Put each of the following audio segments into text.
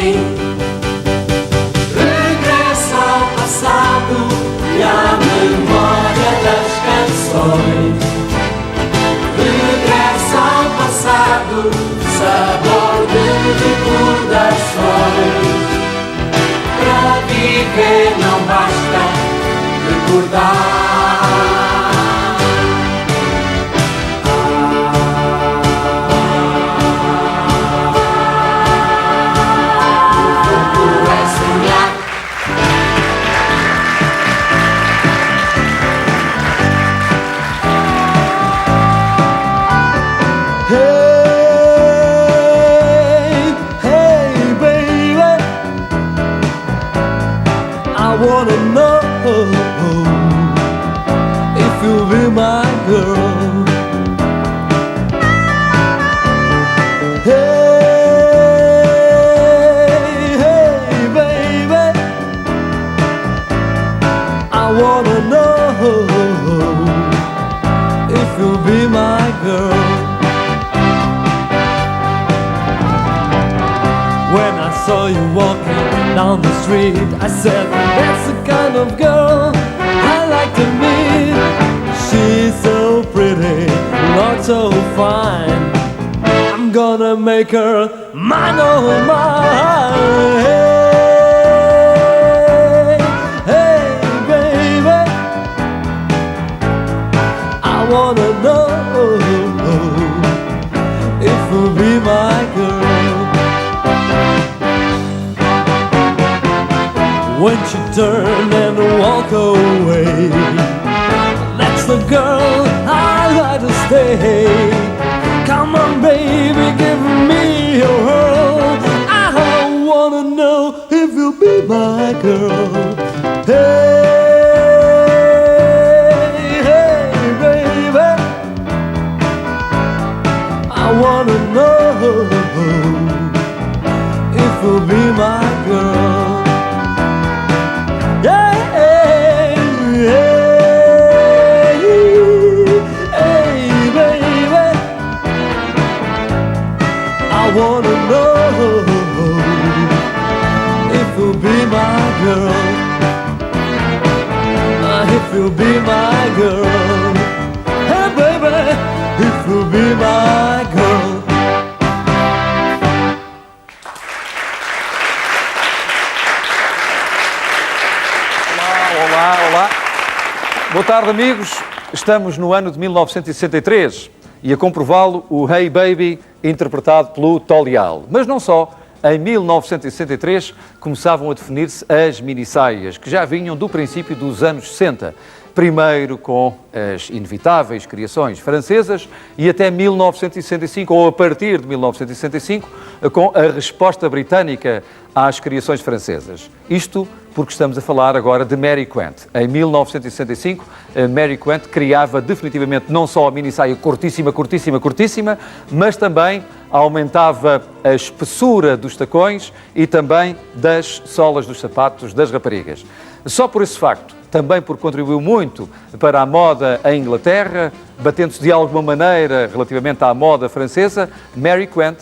assim. Regresso ao passado e à memória das canções. Regresso ao passado, sabor de recordações. Para viver não basta recordar. Down the street, I said, that's the kind of girl I like to meet. She's so pretty, not so fine. I'm gonna make her mine, oh mine. Hey, hey, baby, I wanna know if you'll be my girl. When she turned and walk away, that's the girl I'd like to stay. Come on, baby, give me your whirl. I wanna know if you'll be my girl. Hey, hey, baby, I wanna know if you'll be my girl. I wanna know if you'll be my girl, if you'll be my girl, hey baby, if you'll be my girl. Olá, olá. Boa tarde, amigos. Estamos no ano de 1963 e a comprová-lo o Hey Baby, interpretado pelo Tolial. Mas não só. Em 1963 começavam a definir-se as minissaias, que já vinham do princípio dos anos 60. Primeiro com as inevitáveis criações francesas e até 1965, ou a partir de 1965, com a resposta britânica às criações francesas. Isto porque estamos a falar agora de Mary Quant. Em 1965, Mary Quant criava definitivamente não só a minissaia curtíssima, curtíssima, curtíssima, mas também aumentava a espessura dos tacões e também das solas dos sapatos das raparigas. Só por esse facto, também porque contribuiu muito para a moda em Inglaterra, batendo-se de alguma maneira relativamente à moda francesa, Mary Quant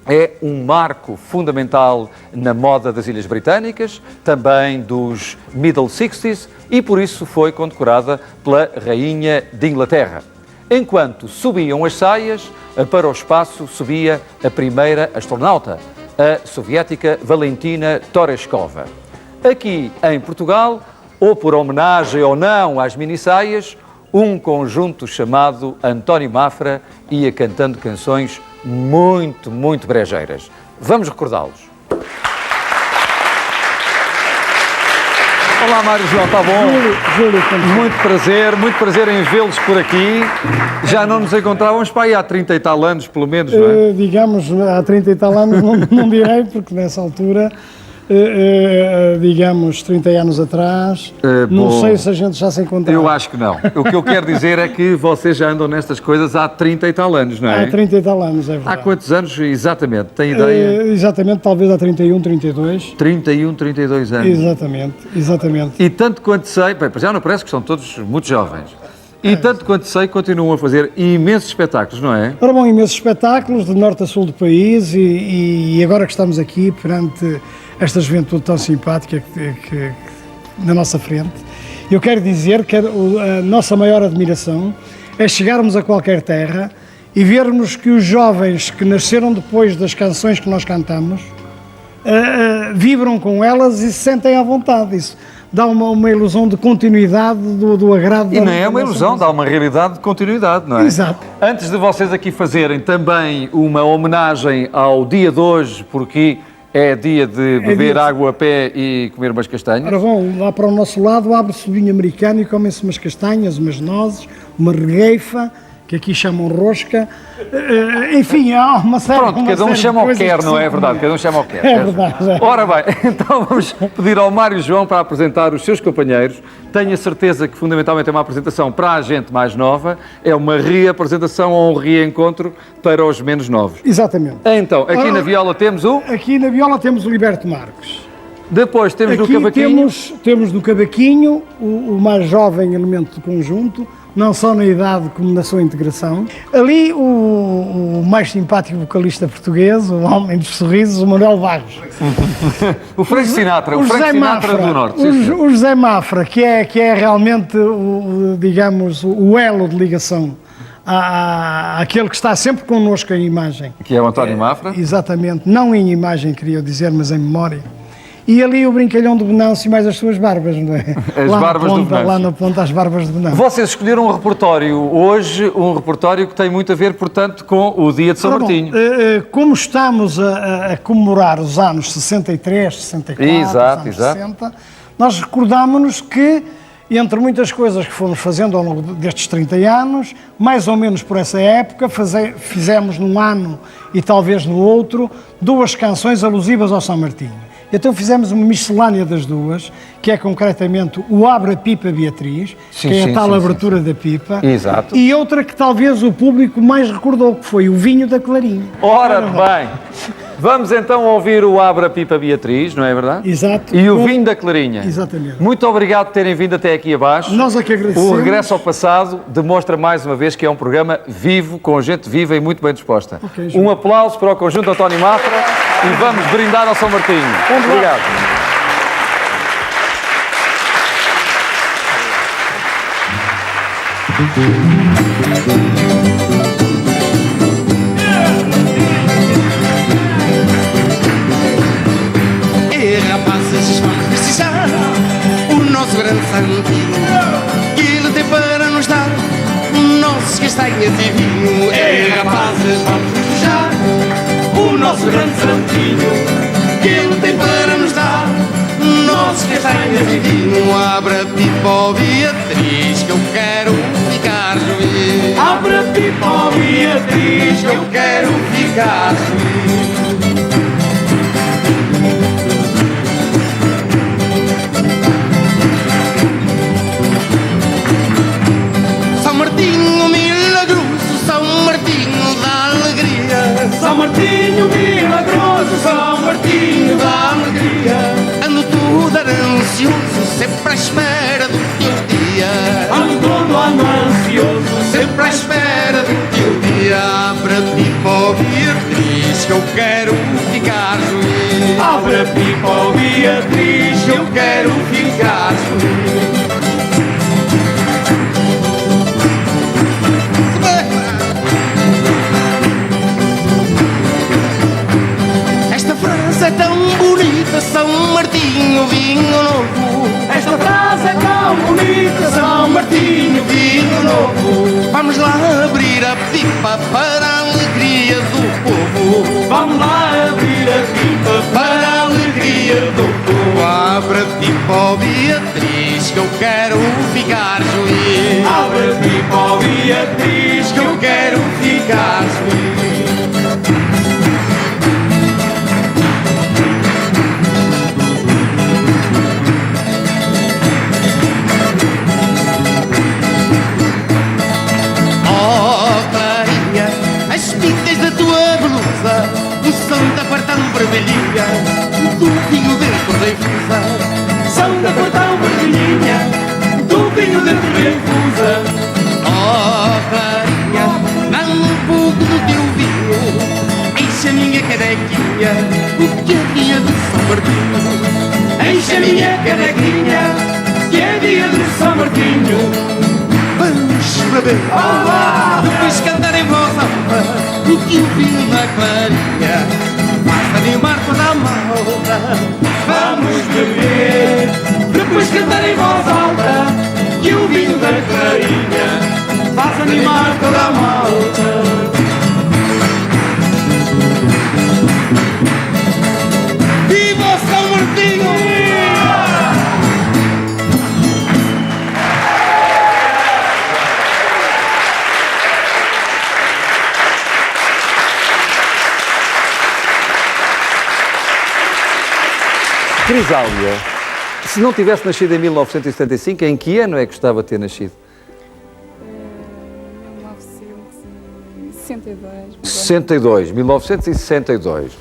é um marco fundamental na moda das Ilhas Britânicas, também dos Middle Sixties, e por isso foi condecorada pela Rainha de Inglaterra. Enquanto subiam as saias, para o espaço subia a primeira astronauta, a soviética Valentina Tereshkova. Aqui em Portugal, ou por homenagem ou não às minissaias, um conjunto chamado António Mafra ia cantando canções muito, muito brejeiras. Vamos recordá-los. Olá, Mário João, está bom? Júlio, muito prazer em vê-los por aqui. Já não nos encontrávamos para aí há 30 e tal anos, pelo menos, não é? Digamos, há 30 e tal anos, não direi, porque nessa altura, digamos, 30 anos atrás, não sei se a gente já se encontrava. Eu acho que não. O que eu quero dizer é que vocês já andam nestas coisas há 30 e tal anos, não é? Há 30 e tal anos, é verdade. Há quantos anos exatamente? Tem ideia? Exatamente, talvez há 31, 32. 31, 32 anos. Exatamente. E tanto quanto sei, bem, já não parece que são todos muito jovens. E tanto quanto sei, continuam a fazer imensos espetáculos, não é? Ora bom, imensos espetáculos de norte a sul do país e agora que estamos aqui perante esta juventude tão simpática que na nossa frente, eu quero dizer que a nossa maior admiração é chegarmos a qualquer terra e vermos que os jovens que nasceram depois das canções que nós cantamos vibram com elas e se sentem à vontade. Isso dá uma ilusão de continuidade do agrado. E não é uma ilusão, dá uma realidade de continuidade, não é? Exato. Antes de vocês aqui fazerem também uma homenagem ao dia de hoje, porque é dia de beber água a pé e comer umas castanhas. Ora bom, lá para o nosso lado abre-se o vinho americano e comem-se umas castanhas, umas nozes, uma regueifa, que aqui chamam rosca, enfim, há uma série de Pronto, cada um chama o que quer, não é verdade? Cada um chama o que quer. É verdade. É. Ora bem, então vamos pedir ao Mário João para apresentar os seus companheiros. Tenho a certeza que fundamentalmente é uma apresentação para a gente mais nova, é uma reapresentação ou um reencontro para os menos novos. Exatamente. Então, aqui na viola temos o... Aqui na viola temos o Liberto Marques. Depois temos Aqui no cavaquinho... temos no cavaquinho o mais jovem elemento do conjunto, não só na idade como na sua integração. Ali o mais simpático vocalista português, o homem dos sorrisos, o Manuel Barros. o Frank Sinatra, o Frank Sinatra do Norte. O José Mafra, que é realmente, digamos, o elo de ligação àquele que está sempre connosco em imagem. Que é o António Mafra. Exatamente, não em imagem, queria dizer, mas em memória. E ali o brincalhão do Venâncio e mais as suas barbas, não é? As barbas do Venâncio. Lá na ponta, as barbas do Venâncio. Vocês escolheram um repertório hoje, um repertório que tem muito a ver, portanto, com o dia de São Martinho. Como estamos a comemorar os anos 63, 64, exato, os anos 60, nós recordámos-nos que, entre muitas coisas que fomos fazendo ao longo destes 30 anos, mais ou menos por essa época, fizemos num ano e talvez no outro, 2 canções alusivas ao São Martinho. Então fizemos uma miscelânea das duas, que é concretamente o Abre a Pipa Beatriz, que é a tal abertura da pipa, exato. E outra que talvez o público mais recordou, que foi o Vinho da Clarinha. Ora bem, vamos então ouvir o Abre a Pipa Beatriz, não é verdade? Exato. E o Vinho da Clarinha. Exatamente. Muito obrigado por terem vindo até aqui abaixo. Nós é que agradecemos. O Regresso ao Passado demonstra mais uma vez que é um programa vivo, com gente viva e muito bem disposta. Okay, um aplauso para o conjunto António Mafra e vamos brindar ao São Martinho. Obrigado. Rapazes, vamos precisar o nosso grande santinho que ele tem para nos dar nossos castanhas e vinho. Rapazes, vamos precisar o nosso grande santinho que ele tem para nos dar nossos castanhas e vinho. Abra a pipa, ó Beatriz, que eu quero ficar juiz. Abra a pipa, ó Beatriz, que eu quero ficar juiz. São Martinho milagroso, São Martinho da alegria. São Martinho milagroso, São Martinho da alegria. Ando todo ansioso, sempre à espera do teu dia. Ando todo ansioso, sempre à espera do teu dia. Abra a pipa, ó Beatriz, que eu quero ficar juiz. Abra a pipa, ó Beatriz, que eu quero ficar juiz. É tão bonita, São Martinho, vinho novo. Esta frase é tão bonita, São Martinho, vinho novo. Vamos lá abrir a pipa para a alegria do povo. Vamos lá abrir a pipa para a alegria do povo. Abre a pipa, ó Beatriz, que eu quero ficar juiz. Abre a pipa, ó Beatriz, que eu quero ficar juiz. São da quartão vermelhinha, do vinho dentro da infusa. São da quartão vermelhinha, do vinho dentro da infusa. canequinha, o que é dia de São Martinho. Enche a minha canequinha, que é dia de São Martinho. Vamos beber, olá, depois cantar em voz alta o que o vinho da clarinha faz animar toda a malta. Vamos beber, depois cantar em voz alta que o vinho da clarinha faz animar toda a malta. Viva São Martinho! Crisália, se não tivesse nascido em 1975, em que ano é que gostava de ter nascido? 1962.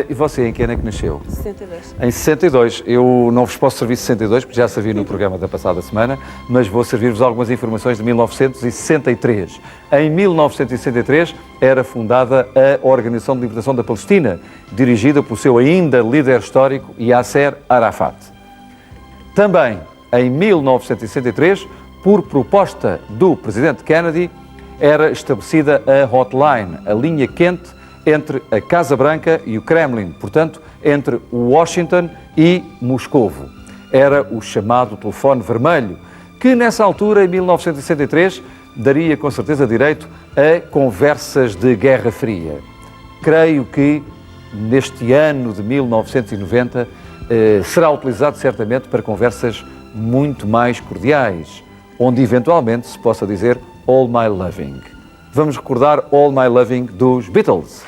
E você, em que ano é que nasceu? 62. Em 62. Eu não vos posso servir 62, porque já servi no programa da passada semana, mas vou servir-vos algumas informações de 1963. Em 1963 era fundada a Organização de Libertação da Palestina, dirigida pelo seu ainda líder histórico, Yasser Arafat. Também, em 1963, por proposta do presidente Kennedy, era estabelecida a hotline, a linha quente entre a Casa Branca e o Kremlin, portanto, entre Washington e Moscovo. Era o chamado telefone vermelho, que nessa altura, em 1963, daria com certeza direito a conversas de Guerra Fria. Creio que neste ano de 1990 será utilizado certamente para conversas muito mais cordiais, onde eventualmente se possa dizer All My Loving. Vamos recordar All My Loving dos Beatles.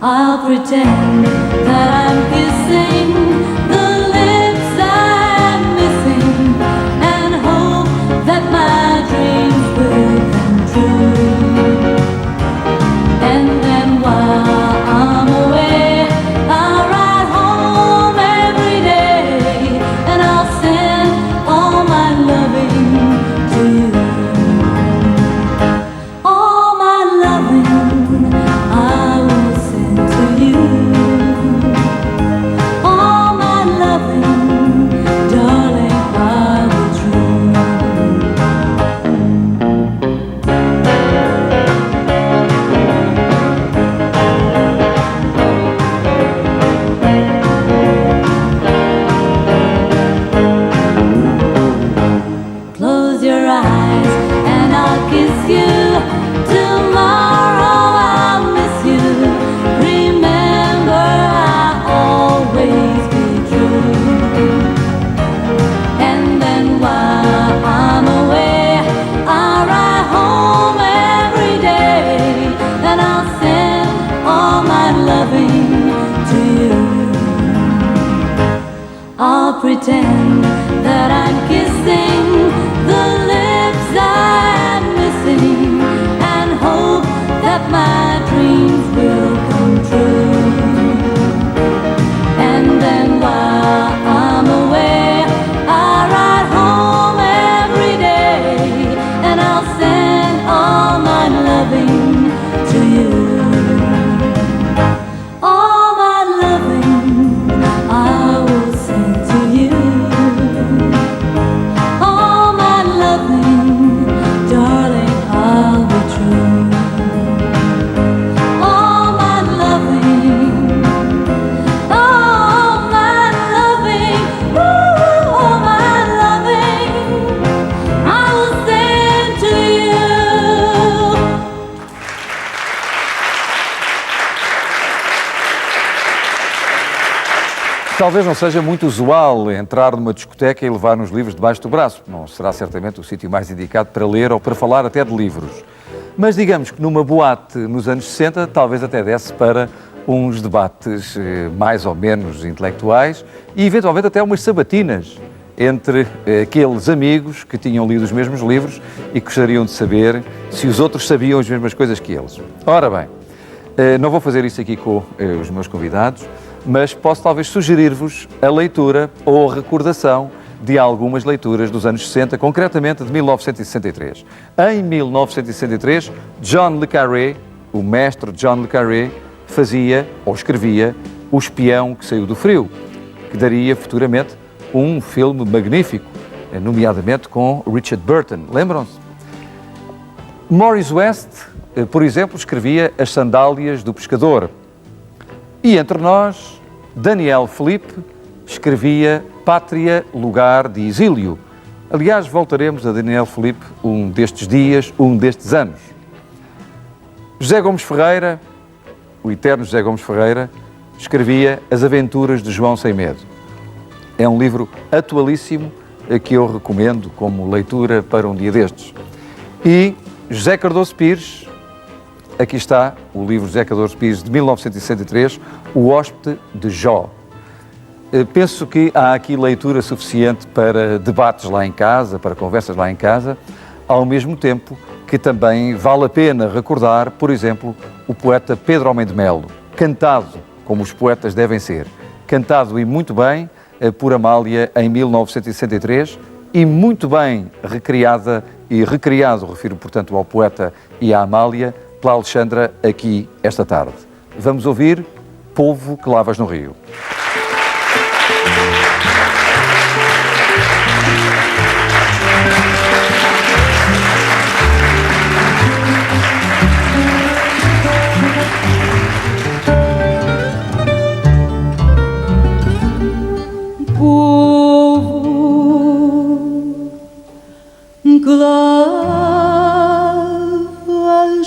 I'll pretend that I'm kissing the lips I'm missing and hope that my dreams will come true. And then while I'm away, I'll ride home every day and I'll send all my loving to you. All my loving I will send to you. All my loving, darling, I will true. Close your eyes and I'll kiss you. Tomorrow I'll miss you. Remember, I'll always be true. And then while I'm away, I'll ride home every day. And I'll send all my loving to you. I'll pretend that I'm kissing the lips I'm missing and hope that my dreams will come true. And then while I'm away, I'll ride home every day and I'll send all my loving to you. All my loving I will send to you. All my loving, darling, I'll be true. All my loving, all my loving, ooh, all my loving, I will send to you. Talvez não seja muito usual entrar numa discoteca e levar uns livros debaixo do braço. Não será certamente o sítio mais indicado para ler ou para falar até de livros. Mas digamos que numa boate nos anos 60, talvez até desse para uns debates mais ou menos intelectuais e, eventualmente, até umas sabatinas entre aqueles amigos que tinham lido os mesmos livros e gostariam de saber se os outros sabiam as mesmas coisas que eles. Ora bem, não vou fazer isso aqui com os meus convidados, mas posso talvez sugerir-vos a leitura ou a recordação de algumas leituras dos anos 60, concretamente de 1963. Em 1963, John le Carré, o mestre John le Carré, fazia ou escrevia O Espião que Saiu do Frio, que daria futuramente um filme magnífico, nomeadamente com Richard Burton. Lembram-se? Morris West, por exemplo, escrevia As Sandálias do Pescador. E entre nós, Daniel Felipe escrevia Pátria, Lugar de Exílio. Aliás, voltaremos a Daniel Felipe um destes dias, um destes anos. José Gomes Ferreira, o eterno José Gomes Ferreira, escrevia As Aventuras de João Sem Medo. É um livro atualíssimo que eu recomendo como leitura para um dia destes. E José Cardoso Pires, aqui está o livro José Cardoso Pires de 1963, O Hóspede de Jó. Penso que há aqui leitura suficiente para debates lá em casa, para conversas lá em casa, ao mesmo tempo que também vale a pena recordar, por exemplo, o poeta Pedro Homem de Melo, cantado como os poetas devem ser, cantado e muito bem por Amália em 1963 e muito bem recriada e recriado, refiro portanto ao poeta e à Amália, pela Alexandra aqui esta tarde. Vamos ouvir Polvo que Lavas no Rio. Que lavas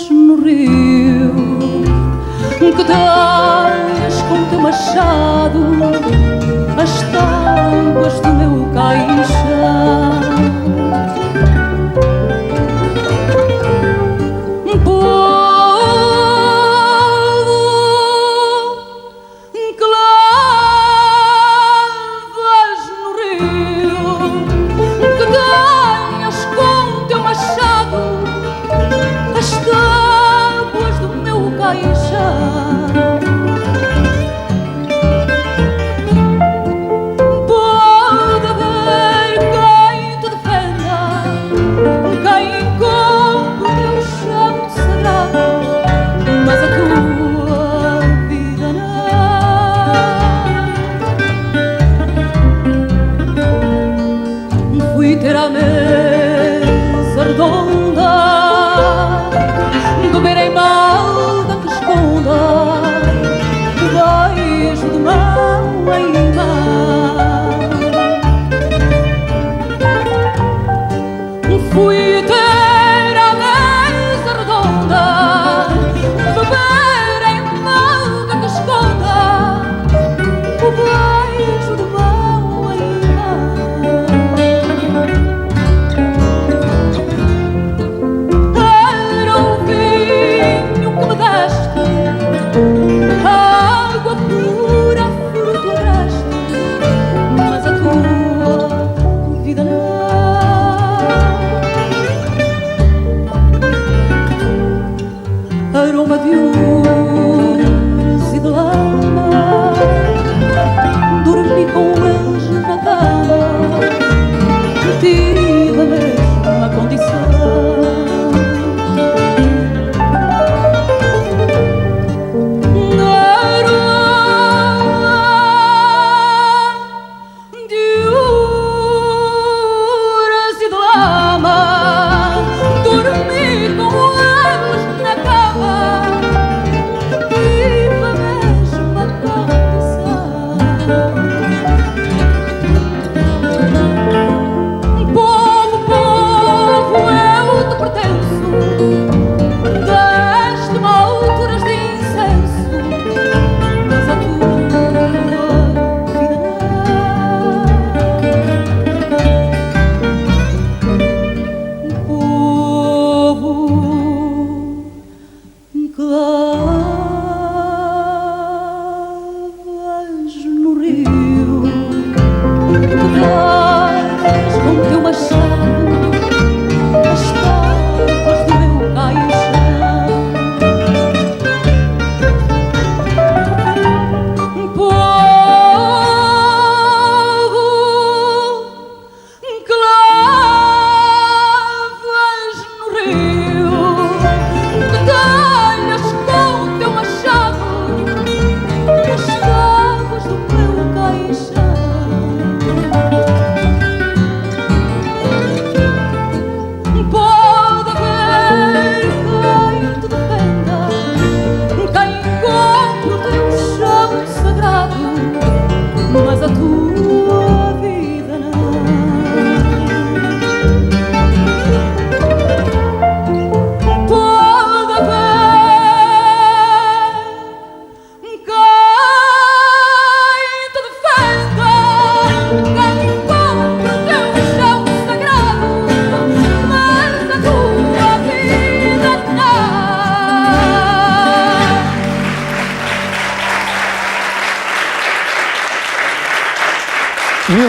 no rio, que das com teu machado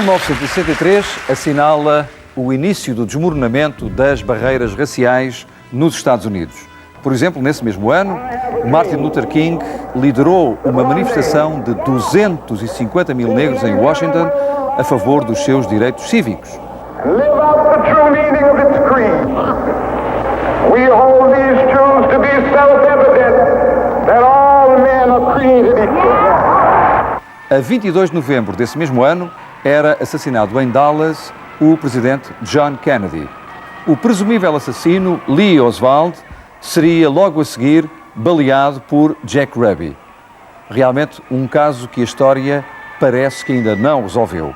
1963 assinala o início do desmoronamento das barreiras raciais nos Estados Unidos. Por exemplo, nesse mesmo ano, Martin Luther King liderou uma manifestação de 250 mil negros em Washington a favor dos seus direitos cívicos. Live out the true meaning of its creed. We hold these truths to be self-evident that all men are created equal. A 22 de novembro desse mesmo ano, era assassinado em Dallas o presidente John Kennedy. O presumível assassino, Lee Oswald, seria logo a seguir baleado por Jack Ruby. Realmente um caso que a história parece que ainda não resolveu.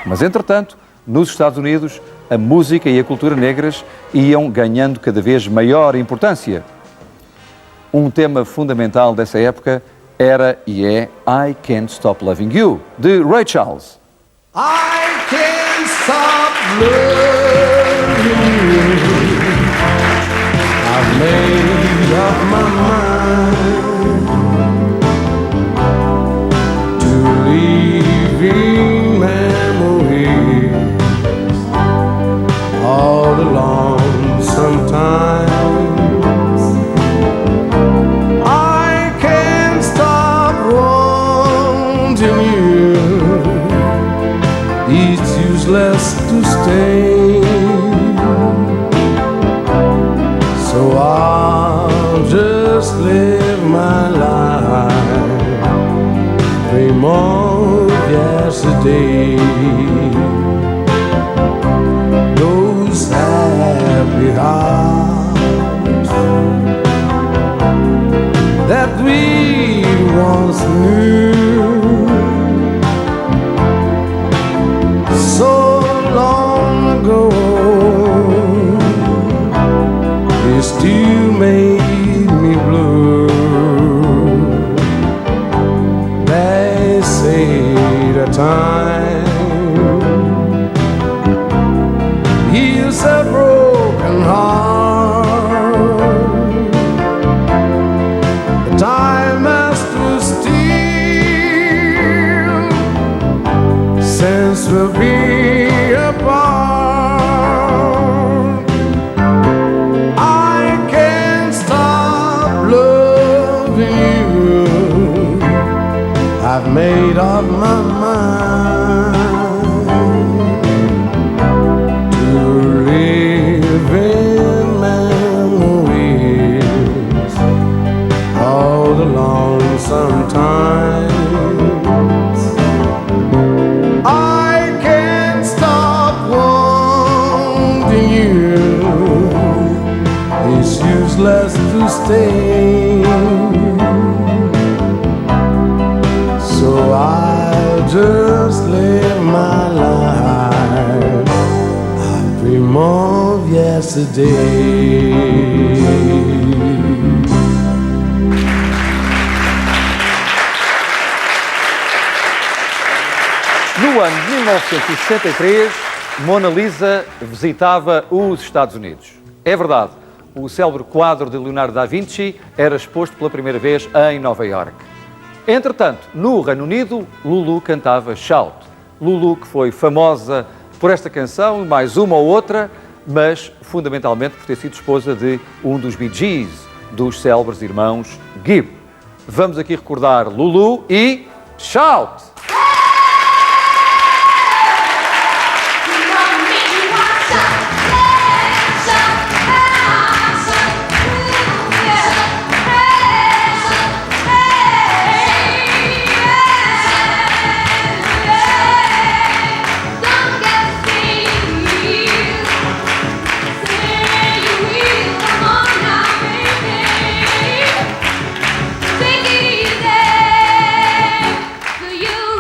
Mas, entretanto, nos Estados Unidos, a música e a cultura negras iam ganhando cada vez maior importância. Um tema fundamental dessa época era e é I Can't Stop Loving You, de Ray Charles. I can't stop loving you. I've made up my mind to leaving memories all alone sometimes. I can't stop wanting you. It's useless to stay, so I'll just live my life, dream of yesterday, those happy hours that we once knew. So long ago, it still made me blue. They say the time heals a broken heart. The time has stood still since we've been apart. I can't stop loving you. I've made up my mind to live in memories all alone sometimes. I can't stop wanting you. It's useless to stay, so I'll just live my life. I dream of yesterday. No ano de 1963, Mona Lisa visitava os Estados Unidos. É verdade, o célebre quadro de Leonardo da Vinci era exposto pela primeira vez em Nova Iorque. Entretanto, no Reino Unido, Lulu cantava Shout. Lulu, que foi famosa por esta canção e mais uma ou outra, mas fundamentalmente por ter sido esposa de um dos Bee Gees, dos célebres irmãos Gibb. Vamos aqui recordar Lulu e Shout! You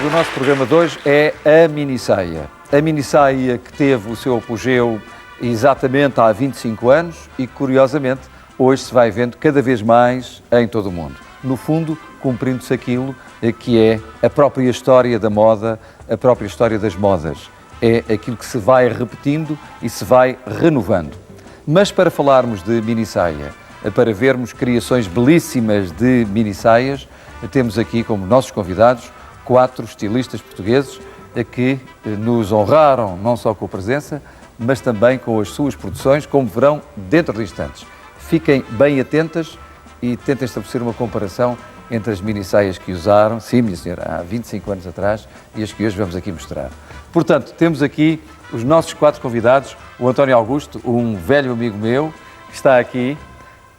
do nosso programa de hoje é a minissaia. A minissaia que teve o seu apogeu exatamente há 25 anos e que, curiosamente, hoje se vai vendo cada vez mais em todo o mundo. No fundo, cumprindo-se aquilo que é a própria história da moda, a própria história das modas. É aquilo que se vai repetindo e se vai renovando. Mas para falarmos de minissaia, para vermos criações belíssimas de minissaias, temos aqui como nossos convidados 4 estilistas portugueses que nos honraram não só com a presença, mas também com as suas produções, como verão dentro de instantes. Fiquem bem atentas e tentem estabelecer uma comparação entre as minissaias que usaram, sim, minha senhora, há 25 anos atrás, e as que hoje vamos aqui mostrar. Portanto, temos aqui os nossos 4 convidados, o António Augusto, um velho amigo meu, que está aqui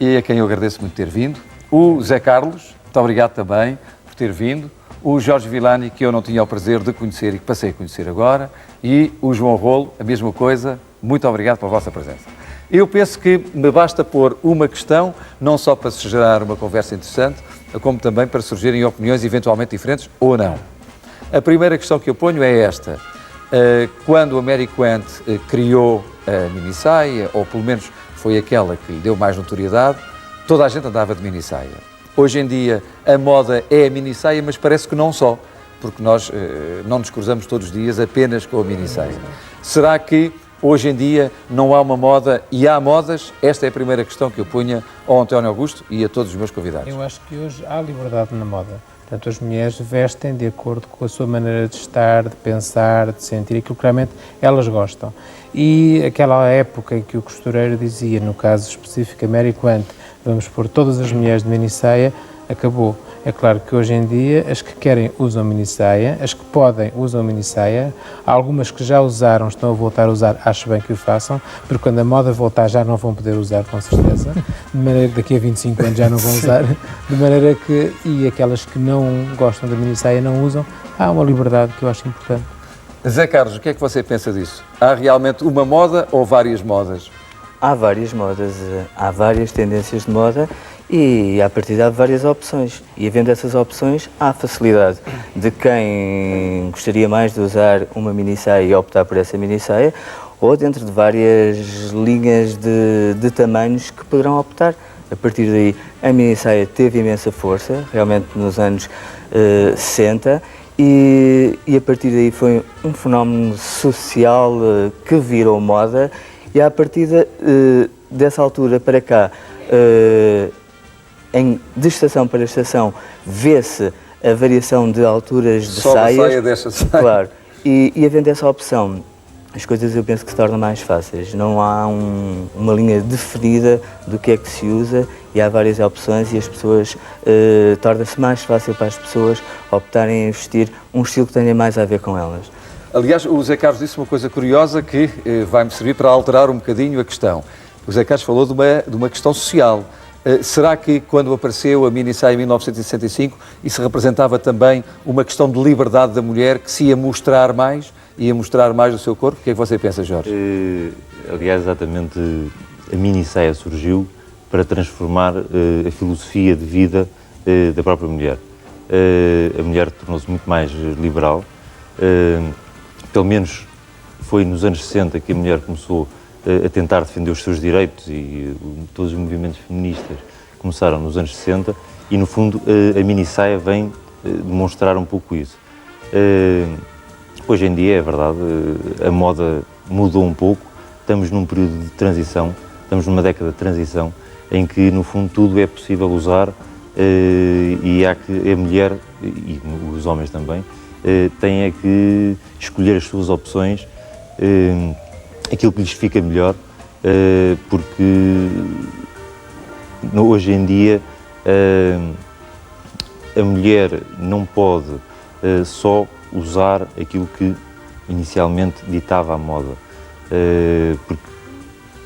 e a quem eu agradeço muito ter vindo, o Zé Carlos, muito obrigado também por ter vindo, o Jorge Villani, que eu não tinha o prazer de conhecer e que passei a conhecer agora, e o João Rolo, a mesma coisa, muito obrigado pela vossa presença. Eu penso que me basta pôr uma questão, não só para se gerar uma conversa interessante, como também para surgirem opiniões eventualmente diferentes ou não. A primeira questão que eu ponho é esta. Quando a Mary Quant criou a minissaia, ou pelo menos foi aquela que lhe deu mais notoriedade, toda a gente andava de minissaia. Hoje em dia a moda é a minissaia, mas parece que não só. porque nós não nos cruzamos todos os dias apenas com a minissaia. Será que hoje em dia não há uma moda e há modas? Esta é a primeira questão que eu punha ao António Augusto e a todos os meus convidados. Eu acho que hoje há liberdade na moda. Portanto, as mulheres vestem de acordo com a sua maneira de estar, de pensar, de sentir, aquilo que realmente elas gostam. E aquela época em que o costureiro dizia, no caso específico Ameriquante, vamos pôr todas as mulheres de minissaia, acabou. É claro que hoje em dia as que querem usam minissaia, as que podem usam minissaia, há algumas que já usaram, estão a voltar a usar, acho bem que o façam, porque quando a moda voltar já não vão poder usar, com certeza, de maneira que daqui a 25 anos já não vão usar, de maneira que, e aquelas que não gostam da minissaia não usam, há uma liberdade que eu acho importante. Zé Carlos, o que é que você pensa disso? Há realmente uma moda ou várias modas? Há várias modas, há várias tendências de moda e, a partir de há várias opções. E, havendo essas opções, há facilidade de quem gostaria mais de usar uma minissaia e optar por essa minissaia, ou dentro de várias linhas de tamanhos que poderão optar. A partir daí, a minissaia teve imensa força, realmente nos anos 60, e a partir daí foi um fenómeno social que virou moda, e a partir dessa altura para cá, de estação para estação, vê-se a variação de alturas de Só saias. a saia desta saia. Claro, e havendo essa opção, as coisas eu penso que se tornam mais fáceis. Não há uma linha definida do que é que se usa e há várias opções e as pessoas, torna-se mais fácil para as pessoas optarem em vestir um estilo que tenha mais a ver com elas. Aliás, o Zé Carlos disse uma coisa curiosa que vai-me servir para alterar um bocadinho a questão. O Zé Carlos falou de uma questão social. Será que quando apareceu a minissaia em 1965, isso representava também uma questão de liberdade da mulher que se ia mostrar mais o seu corpo? O que é que você pensa, Jorge? Aliás, exatamente, a minissaia surgiu para transformar a filosofia de vida da própria mulher. A mulher tornou-se muito mais liberal. Pelo menos foi nos anos 60 que a mulher começou a tentar defender os seus direitos e todos os movimentos feministas começaram nos anos 60 e, no fundo, a minissaia vem demonstrar um pouco isso. Hoje em dia, é verdade, a moda mudou um pouco, estamos num período de transição, estamos numa década de transição em que, no fundo, tudo é possível usar e há que a mulher, e os homens também, têm é que escolher as suas opções, aquilo que lhes fica melhor, porque hoje em dia a mulher não pode só usar aquilo que inicialmente ditava a moda, porque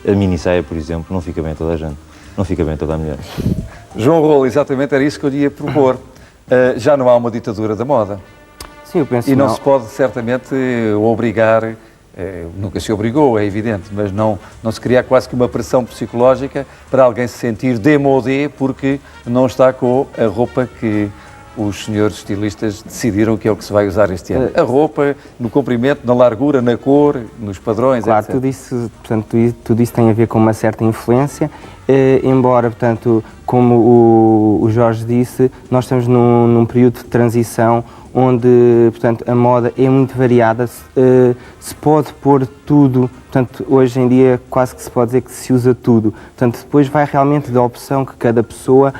a minissaia, por exemplo, não fica bem a toda a gente, não fica bem a toda a mulher. João Rolo, exatamente era isso que eu lhe ia propor. Já não há uma ditadura da moda. Sim, eu penso e não se pode, certamente, obrigar, nunca se obrigou, é evidente, mas não se cria quase que uma pressão psicológica para alguém se sentir démodé porque não está com a roupa que os senhores estilistas decidiram que é o que se vai usar este ano. A roupa, no comprimento, na largura, na cor, nos padrões, claro, etc. Tudo isso tem a ver com uma certa influência, embora, portanto, como o Jorge disse, nós estamos num período de transição onde, portanto, a moda é muito variada, se pode pôr tudo, portanto, hoje em dia quase que se pode dizer que se usa tudo, portanto, depois vai realmente da opção que cada pessoa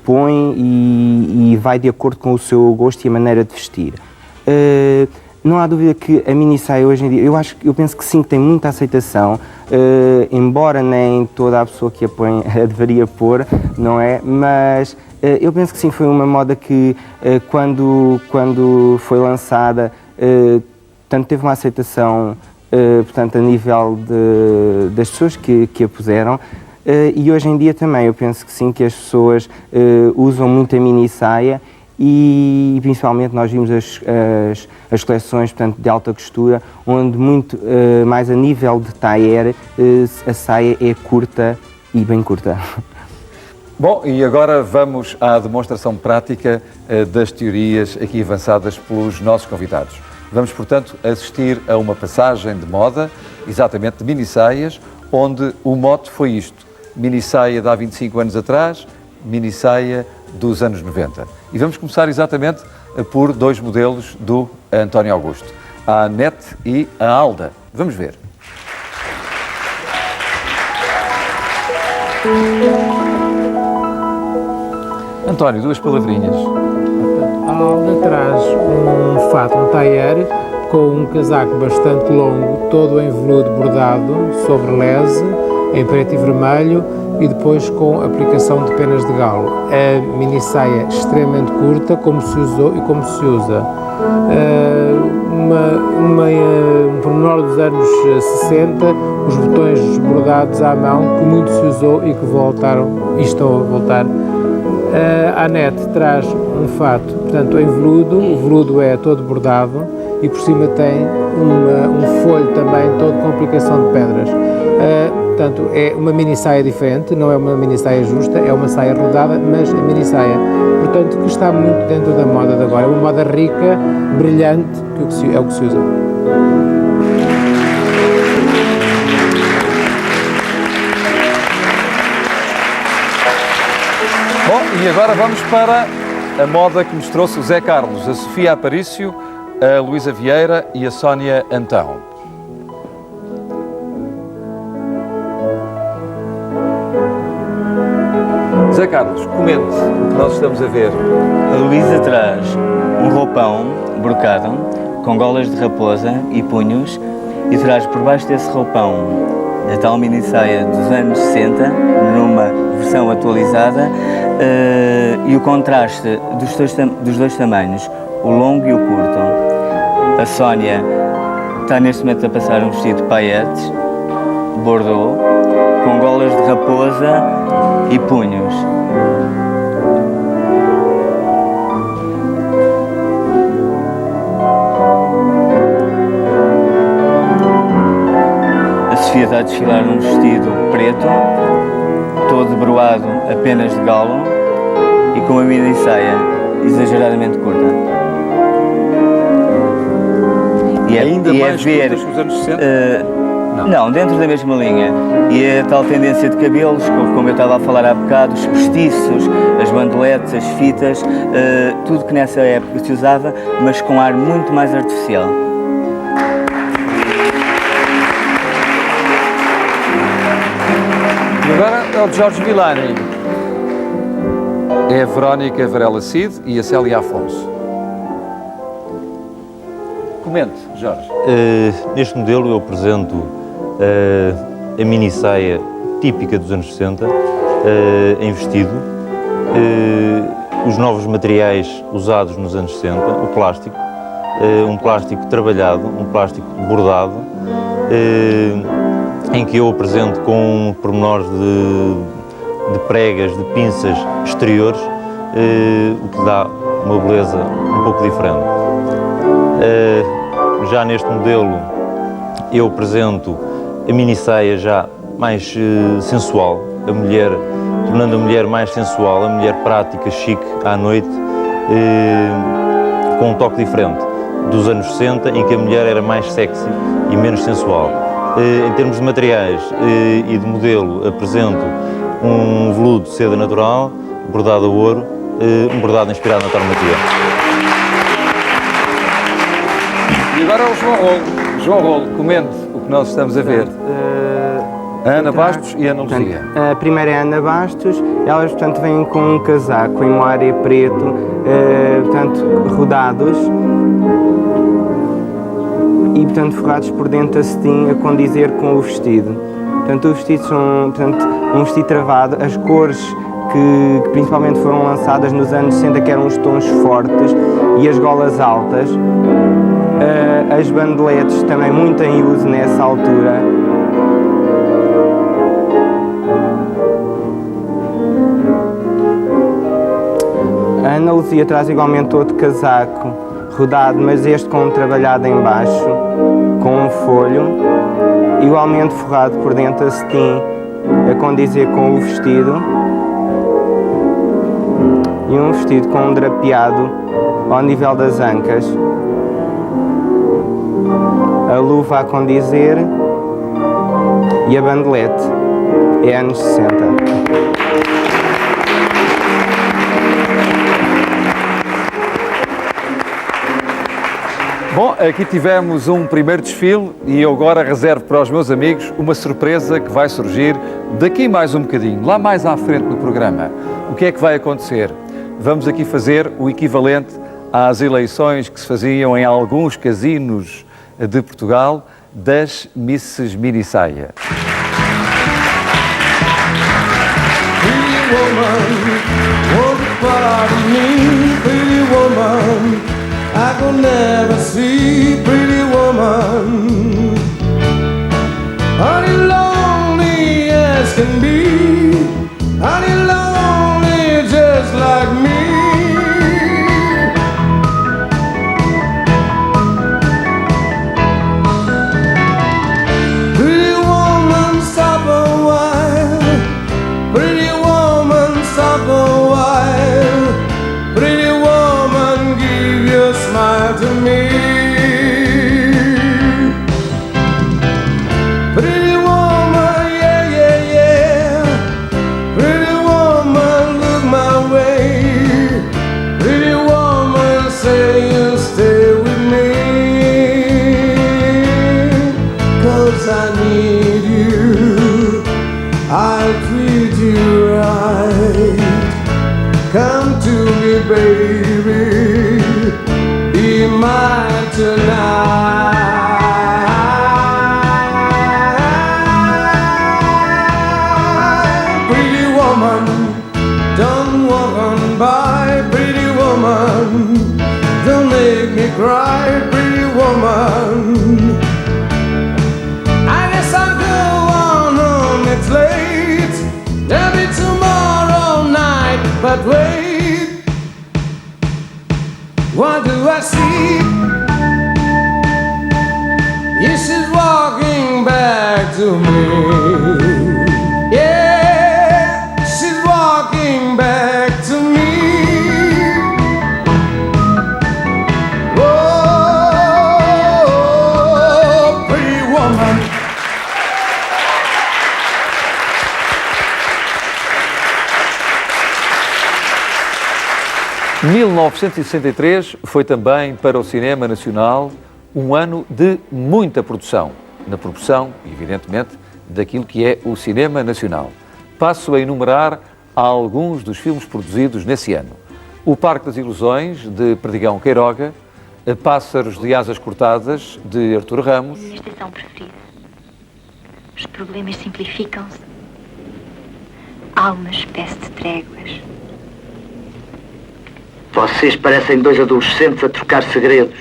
põe e vai de acordo com o seu gosto e a maneira de vestir. Não há dúvida que a minissaia hoje em dia, eu penso que sim, que tem muita aceitação, embora nem toda a pessoa que a põe a deveria pôr, não é? Mas eu penso que sim, foi uma moda que quando foi lançada, portanto, teve uma aceitação, portanto, a nível das pessoas que a puseram. E hoje em dia também eu penso que sim, que as pessoas usam muito a minissaia e principalmente nós vimos as coleções, portanto, de alta costura, onde muito mais a nível de tailleur a saia é curta e bem curta. Bom, e agora vamos à demonstração prática das teorias aqui avançadas pelos nossos convidados. Vamos, portanto, assistir a uma passagem de moda, exatamente de minissaias, onde o mote foi isto: minissaia de há 25 anos atrás, minissaia dos anos 90. E vamos começar exatamente por dois modelos do António Augusto, a Anete e a Alda. Vamos ver. António, duas palavrinhas. A Alda traz um fato, um tailleur, com um casaco bastante longo, todo em veludo bordado, sobre lese, em preto e vermelho, e depois com aplicação de penas de galo. A mini-saia extremamente curta, como se usou e como se usa. Um pormenor dos anos 60, os botões bordados à mão, que muito se usou e que voltaram, e estão a voltar. A Anete traz um fato, portanto, em veludo, o veludo é todo bordado e por cima tem um folho também todo com aplicação de pedras. Portanto, é uma mini saia diferente, não é uma mini saia justa, é uma saia rodada, mas a mini saia, portanto, que está muito dentro da moda de agora, é uma moda rica, brilhante, que é o que se usa. Bom, e agora vamos para a moda que nos trouxe o Zé Carlos, a Sofia Aparício, a Luísa Vieira e a Sónia Antão. Zé Carlos, comente o que nós estamos a ver. A Luísa traz um roupão brocado, com golas de raposa e punhos, e traz por baixo desse roupão a tal mini saia dos anos 60, numa versão atualizada, e o contraste dos dois tamanhos, o longo e o curto. A Sónia está neste momento a passar um vestido de paillettes, bordô, com golas de raposa e punhos. A Sofia está a desfilar num vestido preto, todo broado apenas de galo e com uma mini saia exageradamente curta. Ainda mais curtas que os anos 60? Não, dentro da mesma linha. E a tal tendência de cabelos, como eu estava a falar há bocado, os postiços, as bandeletes, as fitas, tudo que nessa época se usava, mas com ar muito mais artificial. E agora é o Jorge Villani. É a Verónica Varela Cid e a Célia Afonso. Comente, Jorge. Neste modelo eu apresento a mini saia típica dos anos 60, em vestido, os novos materiais usados nos anos 60, o plástico, um plástico trabalhado, um plástico bordado, em que eu apresento com pormenores de pregas, de pinças exteriores, o que dá uma beleza um pouco diferente. Já neste modelo eu apresento a mini saia já mais sensual, tornando a mulher mais sensual, a mulher prática, chique, à noite, com um toque diferente dos anos 60, em que a mulher era mais sexy e menos sensual. Em termos de materiais e de modelo, apresento um veludo de seda natural, bordado a ouro, um bordado inspirado na tauromaquia. E agora é o João Rolo. João Rolo, comente o que nós estamos a ver. A Ana Bastos e a Ana Luzia. A primeira é a Ana Bastos, elas, portanto, vêm com um casaco em moaré preto, portanto, rodados e, portanto, forrados por dentro a cetim a condizer com o vestido. Portanto, os vestidos são, portanto, um vestido travado, as cores que principalmente foram lançadas nos anos 60, que eram os tons fortes e as golas altas. As bandeletes também muito em uso nessa altura. A Ana Luzia traz igualmente outro casaco rodado, mas este com um trabalhado em baixo, com um folho, igualmente forrado por dentro a cetim, a condizer com o vestido, e um vestido com um drapeado ao nível das ancas. A luva a condizer e a bandelete é anos 60. Bom, aqui tivemos um primeiro desfile e eu agora reservo para os meus amigos uma surpresa que vai surgir daqui mais um bocadinho, lá mais à frente no programa. O que é que vai acontecer? Vamos aqui fazer o equivalente às eleições que se faziam em alguns casinos de Portugal das Misses Mini-Saia. Pretty woman, won't you pardon me, pretty woman? I could never see, pretty woman. Honey, lonely as can be, honey, lonely just like me. Pretty woman, stop a while, pretty woman, stop a while, pretty woman, give your smile to me. Pretty woman, yeah, yeah, yeah. Pretty woman, look my way. Pretty woman, say you'll stay with me. 'Cause I need you, I'll treat you right. Come to me, baby, be mine tonight. Pretty woman, don't walk on by. Pretty woman, don't make me cry. Pretty woman, I guess I'll go on home, it's late. There'll be tomorrow night, but wait, what do I see? Yes, she's walking back to me. Yeah, she's walking back to me. Oh, pretty woman. 1963 foi também para o cinema nacional um ano de muita produção, na proporção, evidentemente, daquilo que é o cinema nacional. Passo a enumerar alguns dos filmes produzidos nesse ano. O Parque das Ilusões, de Perdigão Queiroga, Pássaros de Asas Cortadas, de Artur Ramos. Minha estação preferida. Os problemas simplificam-se. Há uma espécie de tréguas. Vocês parecem dois adolescentes a trocar segredos.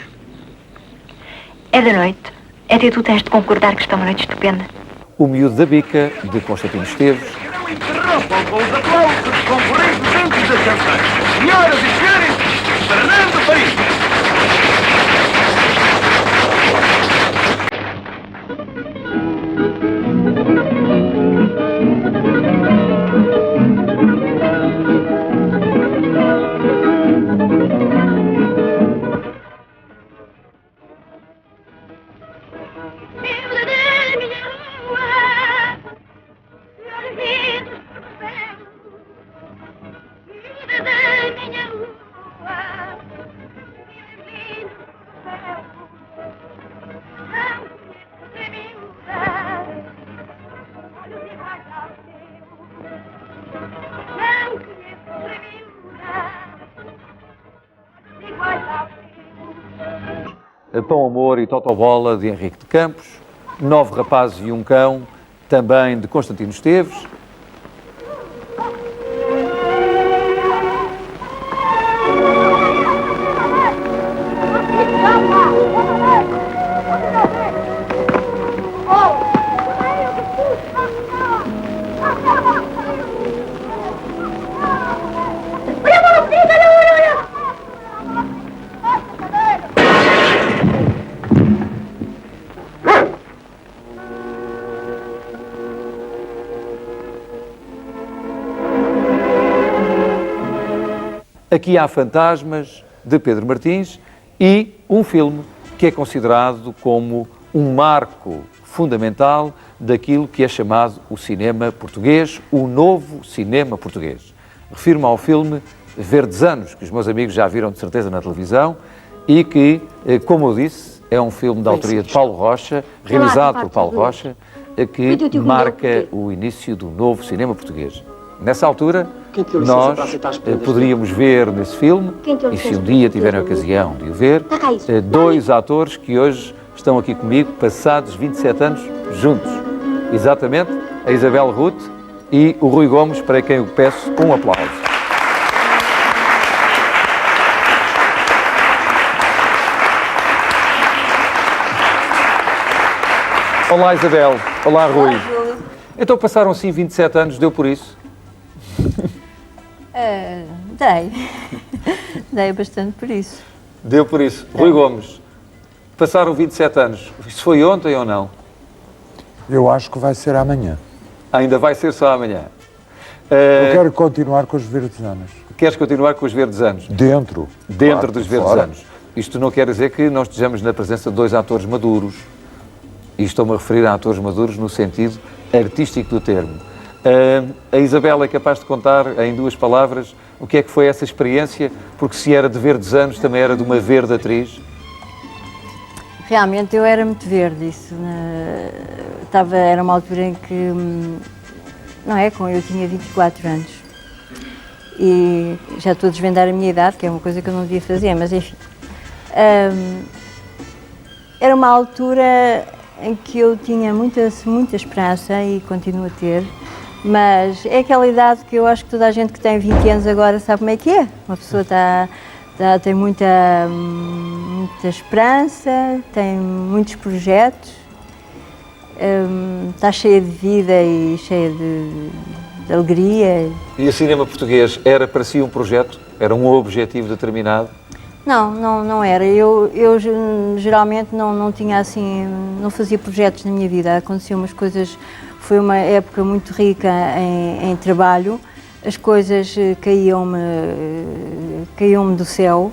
É da noite. Até tu tens de concordar que está uma noite estupenda. O Miúdo da Bica, de Constantino Esteves. Não interrompam com os aplausos dos concorrentes antes das canções. Senhoras e senhores, Fernando Paris. Pão Amor e Totobola, de Henrique de Campos. 9 Rapazes e um Cão, também de Constantino Esteves. Aqui há Fantasmas, de Pedro Martins, e um filme que é considerado como um marco fundamental daquilo que é chamado o cinema português, o novo cinema português. Refiro-me ao filme Verdes Anos, que os meus amigos já viram de certeza na televisão, e que, como eu disse, é um filme da autoria de Paulo Rocha, realizado por Paulo Rocha, que marca o início do novo cinema português. Nessa altura, nós poderíamos ver nesse filme, e se um dia tiverem a ocasião de o ver, dois atores que hoje estão aqui comigo, passados 27 anos juntos. Exatamente, a Isabel Ruth e o Rui Gomes, para quem eu peço um aplauso. Olá, Isabel. Olá, Rui. Olá, Júlio. Então passaram assim 27 anos, deu por isso? Dei bastante por isso. Deu por isso. Rui Gomes, passaram 27 anos. Isso foi ontem ou não? Eu acho que vai ser amanhã. Ainda vai ser só amanhã. Eu quero continuar com os verdes anos. Queres continuar com os verdes anos? Dentro Dentro dos verdes fora. anos. Isto não quer dizer que nós estejamos na presença de dois atores maduros. E estou-me a referir a atores maduros no sentido artístico do termo. A Isabel é capaz de contar, em 2 palavras, o que é que foi essa experiência, porque se era de verdes anos, também era de uma verde atriz. Realmente eu era muito verde, isso. Era uma altura em que, não é, eu tinha 24 anos. E já estou a desvendar a minha idade, que é uma coisa que eu não devia fazer, mas enfim. Era uma altura em que eu tinha muita esperança e continuo a ter, mas é aquela idade que eu acho que toda a gente que tem 20 anos agora sabe como é que é. Uma pessoa tem muita esperança, tem muitos projetos, está cheia de vida e cheia de alegria. E o cinema português era para si um projeto? Era um objetivo determinado? Não era. Eu geralmente não tinha assim, não fazia projetos na minha vida. Aconteciam umas coisas, foi uma época muito rica em trabalho, as coisas caíam-me do céu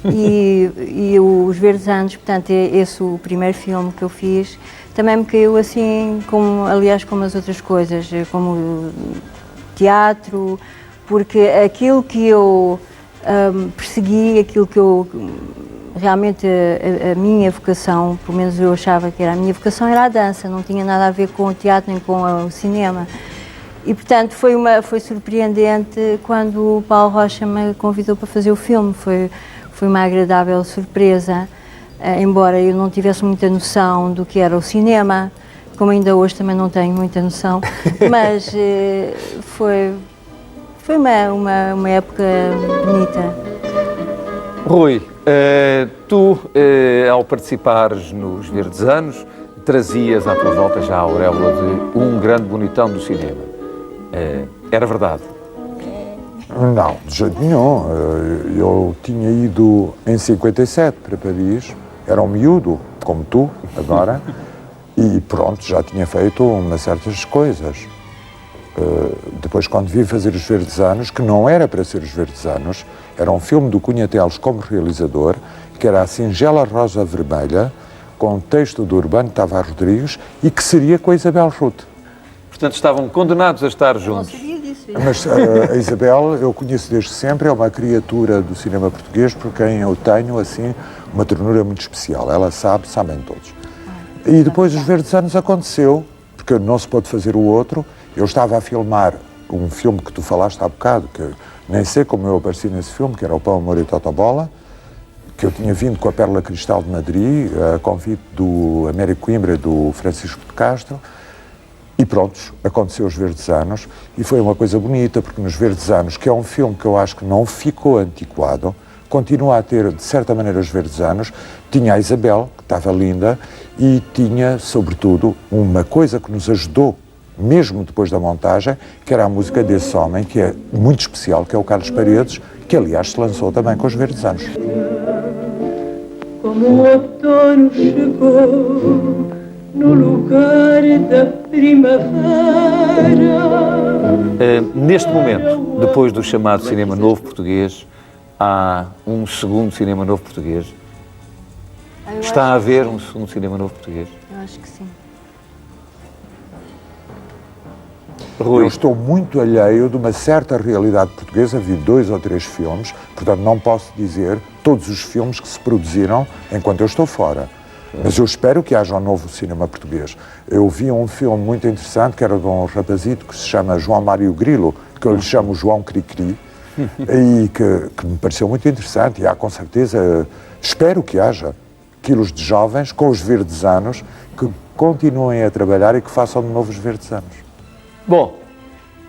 e os Verdes Anos, portanto, esse o primeiro filme que eu fiz, também me caiu assim, aliás, como as outras coisas, como teatro, porque aquilo que eu persegui, aquilo que eu realmente a minha vocação, pelo menos eu achava que era a minha vocação, era a dança, não tinha nada a ver com o teatro nem com o cinema. E portanto foi surpreendente quando o Paulo Rocha me convidou para fazer o filme, foi uma agradável surpresa, embora eu não tivesse muita noção do que era o cinema, como ainda hoje também não tenho muita noção, mas foi uma época bonita. Rui, tu, ao participares nos Verdes Anos, trazias à tua volta já a auréola de um grande bonitão do cinema. Era verdade? Não, de jeito nenhum. Eu tinha ido em 57 para Paris, era um miúdo, como tu, agora, e pronto, já tinha feito umas certas coisas. Depois, quando vim fazer os Verdes Anos, que não era para ser os Verdes Anos, era um filme do Cunha Teles como realizador, que era A Singela Rosa Vermelha, com texto do Urbano Tavares Rodrigues, e que seria com a Isabel Ruth. Portanto, estavam condenados a estar juntos. Não sabia disso. Mas a Isabel, eu conheço desde sempre, é uma criatura do cinema português, por quem eu tenho, assim, uma ternura muito especial. Ela sabem todos. E depois os Verdes Anos aconteceu, porque não se pôde fazer o outro. Eu estava a filmar um filme que tu falaste há bocado, que nem sei como eu apareci nesse filme, que era O Pão, Amor e Totobola, que eu tinha vindo com a Pérola Cristal de Madrid, a convite do Américo Coimbra e do Francisco de Castro, e pronto, aconteceu os Verdes Anos, e foi uma coisa bonita, porque nos Verdes Anos, que é um filme que eu acho que não ficou antiquado, continua a ter, de certa maneira, os Verdes Anos, tinha a Isabel, que estava linda, e tinha, sobretudo, uma coisa que nos ajudou, mesmo depois da montagem, que era a música desse homem, que é muito especial, que é o Carlos Paredes, que aliás se lançou também com os Verdes Anos. Como o outono chegou no lugar da primavera. Neste momento, depois do chamado Cinema Novo Português, há um segundo Cinema Novo Português. Está a haver um segundo Cinema Novo Português? Eu acho que sim. Rui. Eu estou muito alheio de uma certa realidade portuguesa, vi 2 ou 3 filmes, portanto não posso dizer todos os filmes que se produziram enquanto eu estou fora. Mas eu espero que haja um novo cinema português. Eu vi um filme muito interessante, que era de um rapazito que se chama João Mário Grilo, que eu lhe chamo João Cricri, e que me pareceu muito interessante, e há com certeza, espero que haja quilos de jovens com os verdes anos que continuem a trabalhar e que façam de novos verdes anos. Bom,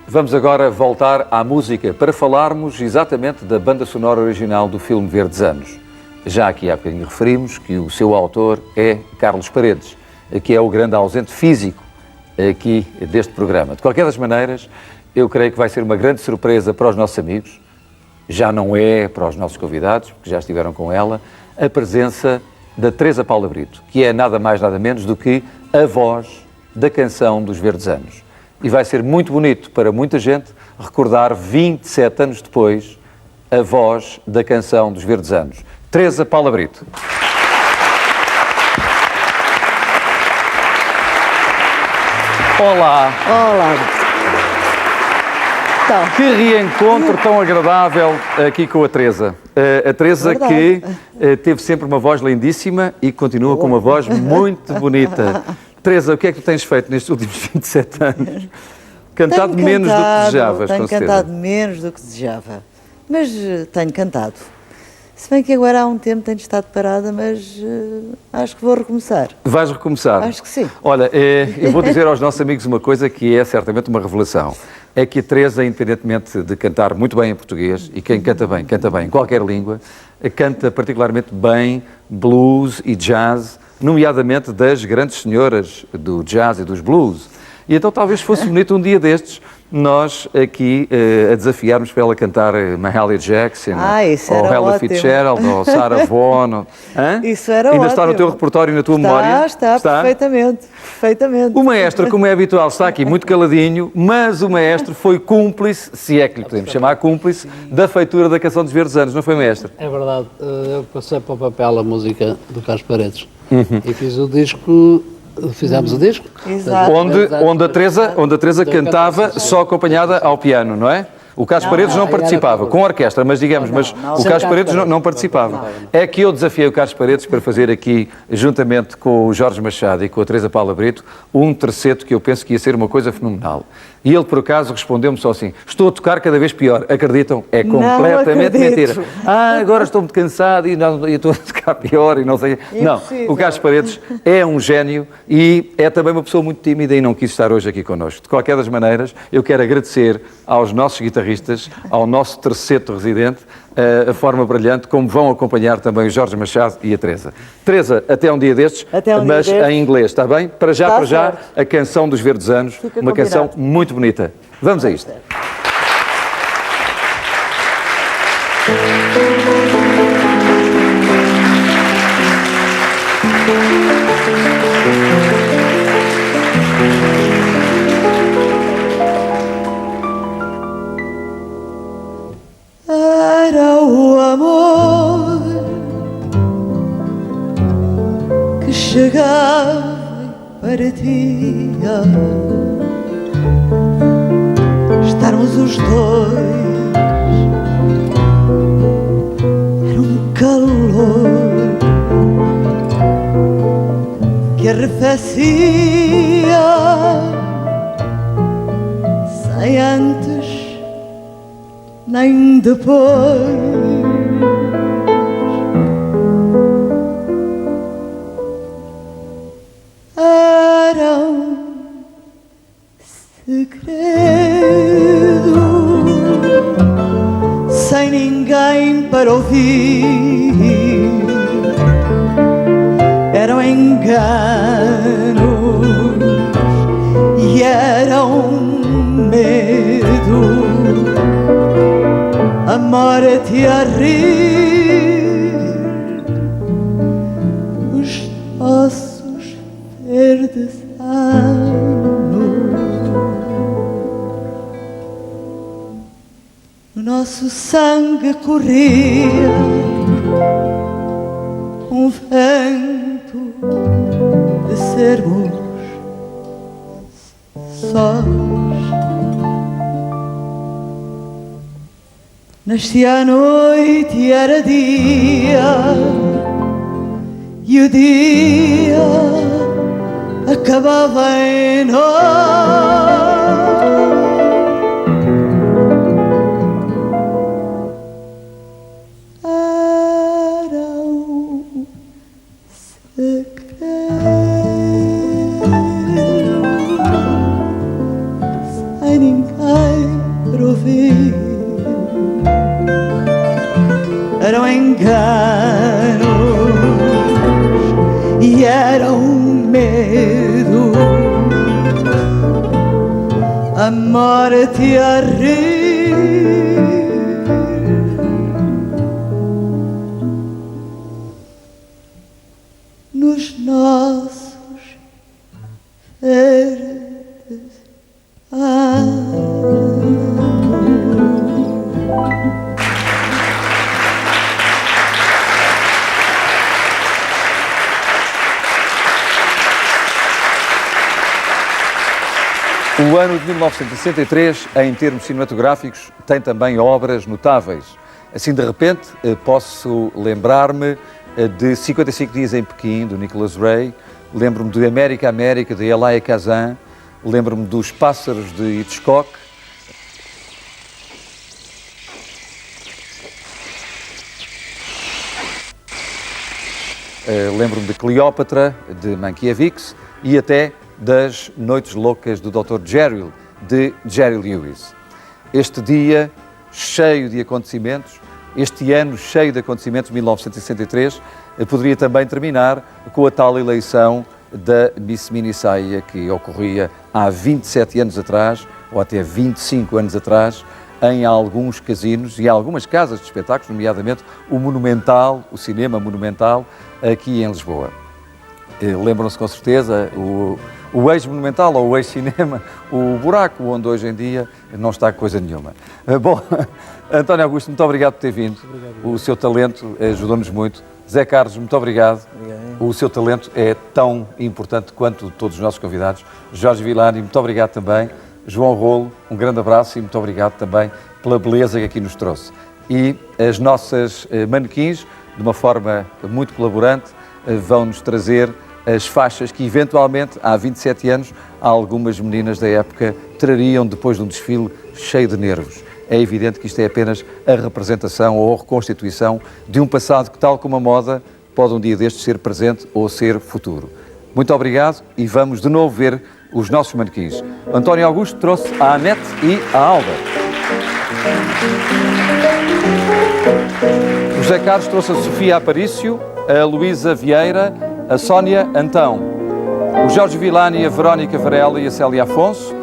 vamos agora voltar à música para falarmos exatamente da banda sonora original do filme Verdes Anos. Já aqui há bocadinho referimos que o seu autor é Carlos Paredes, que é o grande ausente físico aqui deste programa. De qualquer das maneiras, eu creio que vai ser uma grande surpresa para os nossos amigos, já não é para os nossos convidados, porque já estiveram com ela, a presença da Teresa Paula Brito, que é nada mais nada menos do que a voz da canção dos Verdes Anos. E vai ser muito bonito para muita gente recordar 27 anos depois a voz da canção dos Verdes Anos. Teresa Paula Brito. Olá. Olá. Então. Que reencontro tão agradável aqui com a Teresa. A Teresa que teve sempre uma voz lindíssima e continua com uma voz muito bonita. Teresa, o que é que tu tens feito nestes últimos 27 anos? Cantado menos do que desejavas, com certeza. Tenho cantado menos do que desejava, mas tenho cantado. Se bem que agora há um tempo tenho estado parada, mas acho que vou recomeçar. Vais recomeçar? Acho que sim. Olha, eu vou dizer aos nossos amigos uma coisa que é certamente uma revelação. É que a Teresa, independentemente de cantar muito bem em português, e quem canta bem em qualquer língua, canta particularmente bem blues e jazz, nomeadamente das grandes senhoras do jazz e dos blues. E então talvez fosse bonito um dia destes nós aqui a desafiarmos para ela cantar Mahalia Jackson, ou Ella Fitzgerald, ou Sarah Vaughan. Isso era Ainda ótimo. está no teu repertório e na tua memória? Está, perfeitamente. O maestro, como é habitual, está aqui muito caladinho, mas o maestro foi cúmplice, se é que lhe podemos chamar cúmplice, da feitura da canção dos Verdes Anos, não foi, maestro? É verdade. Eu passei para o papel a música do Carlos Paredes e fiz o disco. Fizemos o disco. Exato. Onde a Teresa cantava só acompanhada ao piano, não é? O Carlos Paredes não participava, com a orquestra, mas digamos, o Carlos Paredes não participava. É que eu desafiei o Carlos Paredes para fazer aqui, juntamente com o Jorge Machado e com a Teresa Paula Brito, um terceto que eu penso que ia ser uma coisa fenomenal. E ele, por acaso, respondeu-me só assim: estou a tocar cada vez pior. Acreditam? É completamente mentira. Agora estou muito cansado e estou a tocar pior e não sei. Não, o Carlos Paredes é um gênio e é também uma pessoa muito tímida e não quis estar hoje aqui connosco. De qualquer das maneiras, eu quero agradecer aos nossos guitarristas, ao nosso terceto residente, a forma brilhante, como vão acompanhar também o Jorge Machado e a Teresa. Teresa, até um dia destes, mas em inglês, está bem? Para já, a canção dos Verdes Anos, uma canção muito bonita. Vamos a isto. Era o amor que chegava para ti, estarmos os dois, era um calor que arrefecia sem antes nem depois. Era um segredo sem ninguém para ouvir. Eram enganos e era um medo. Amar-te a rir, os ossos verdes anos, o nosso sangue corria, um vento de sermos sós. Nasci à noite e era dia, e o dia acabava em nós. Era um segredo sem ninguém para ouvir. Eram enganos e era um medo, a morte a rir. Nos nossos verdes anos. O ano de 1963, em termos cinematográficos, tem também obras notáveis. Assim, de repente, posso lembrar-me de 55 Dias em Pequim, do Nicholas Ray, lembro-me de América, América, de Elia Kazan, lembro-me dos Pássaros, de Hitchcock. Lembro-me de Cleópatra, de Mankiewicz, e até das Noites Loucas do Dr. Jekyll, de Jerry Lewis. Este dia cheio de acontecimentos, este ano cheio de acontecimentos, 1963, poderia também terminar com a tal eleição da Miss Minissaia que ocorria há 27 anos atrás, ou até 25 anos atrás, em alguns casinos e algumas casas de espetáculos, nomeadamente o Monumental, o Cinema Monumental, aqui em Lisboa. Lembram-se com certeza o ex-Monumental ou o ex-Cinema, o buraco onde hoje em dia não está coisa nenhuma. Bom, António Augusto, muito obrigado por ter vindo. Obrigado. O seu talento ajudou-nos muito. Zé Carlos, muito obrigado. O seu talento é tão importante quanto todos os nossos convidados. Jorge Villani, muito obrigado também. João Rolo, um grande abraço e muito obrigado também pela beleza que aqui nos trouxe. E as nossas manequins, de uma forma muito colaborante, vão-nos trazer as faixas que eventualmente, há 27 anos, algumas meninas da época trariam depois de um desfile cheio de nervos. É evidente que isto é apenas a representação ou a reconstituição de um passado que, tal como a moda, pode um dia destes ser presente ou ser futuro. Muito obrigado e vamos de novo ver os nossos manequins. António Augusto trouxe a Anete e a Alba. O José Carlos trouxe a Sofia Aparício, a Luísa Vieira, a Sónia Antão, o Jorge Villani, a Verónica Varela e a Célia Afonso,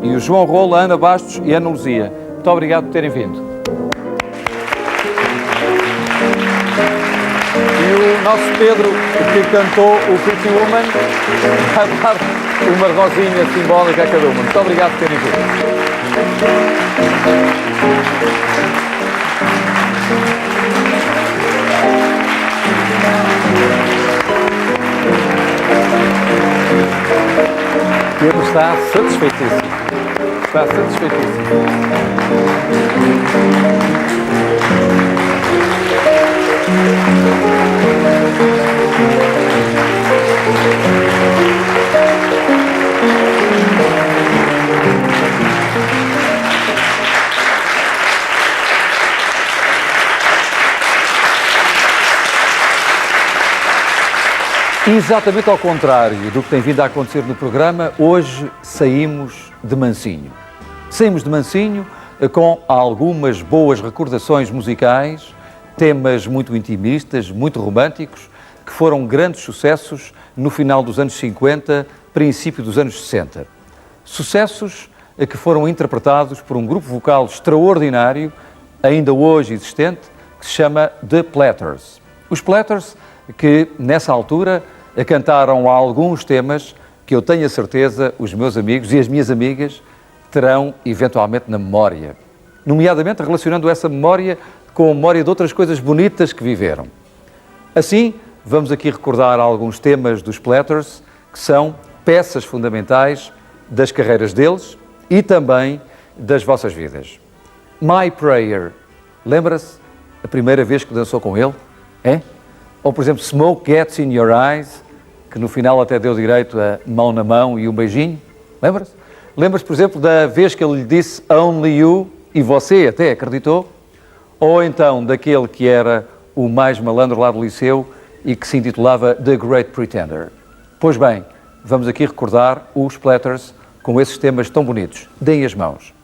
e o João Rolo, a Ana Bastos e a Ana Luzia. Muito obrigado por terem vindo. E o nosso Pedro, que cantou o Pretty Woman, vai dar uma rosinha simbólica a cada uma. Muito obrigado por terem vindo. Pedro está satisfeitíssimo. Está satisfeitíssimo. Exatamente ao contrário do que tem vindo a acontecer no programa, hoje saímos de mansinho. Saímos de mansinho com algumas boas recordações musicais, temas muito intimistas, muito românticos, que foram grandes sucessos no final dos anos 50, princípio dos anos 60. Sucessos que foram interpretados por um grupo vocal extraordinário, ainda hoje existente, que se chama The Platters. Os Platters, que nessa altura cantaram alguns temas que eu tenho a certeza os meus amigos e as minhas amigas terão eventualmente na memória, nomeadamente relacionando essa memória com a memória de outras coisas bonitas que viveram. Assim, vamos aqui recordar alguns temas dos Platters, que são peças fundamentais das carreiras deles e também das vossas vidas. My Prayer, Lembra-se a primeira vez que dançou com ele? É? Ou, por exemplo, Smoke Gets in Your Eyes, que no final até deu direito a mão na mão e um beijinho? Lembra-se? Lembra-se, por exemplo, da vez que ele lhe disse Only You e você até acreditou? Ou então daquele que era o mais malandro lá do liceu e que se intitulava The Great Pretender? Pois bem, vamos aqui recordar os Platters com esses temas tão bonitos. Deem as mãos.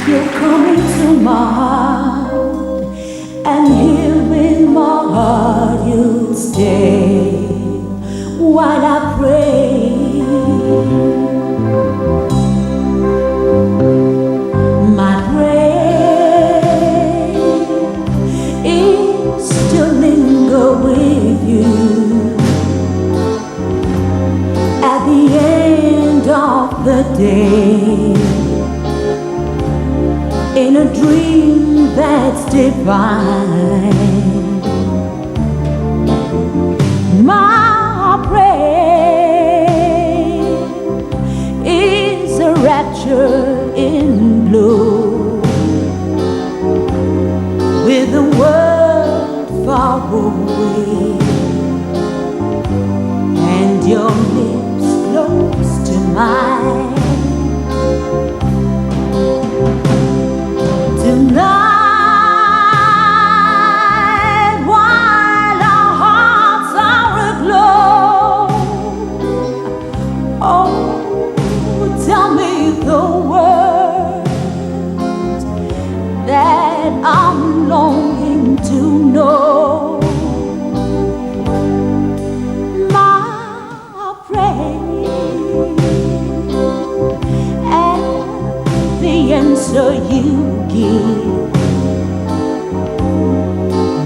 You'll come into my heart, and here in my heart you'll stay while I pray. My prayer is to linger with you at the end of the day, in a dream that's divine. My prayer is a rapture in blue, with the world far away, and your lips close to mine. Tonight, while our hearts are aglow, oh, tell me the words that I'm longing to know. My prayer and the answer you give,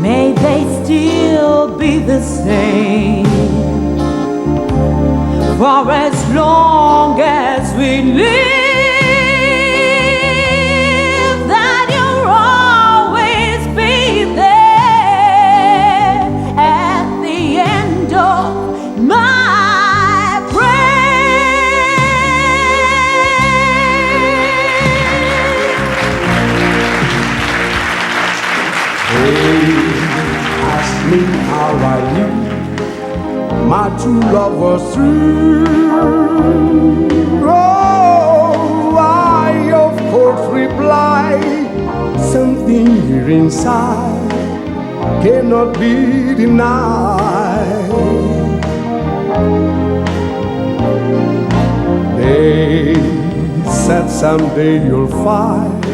may they still be the same for as long as we live, that you'll always be there at the end of my prayer. Ask me how I knew my true love was true. Oh, I of course reply, something here inside cannot be denied. They said someday you'll find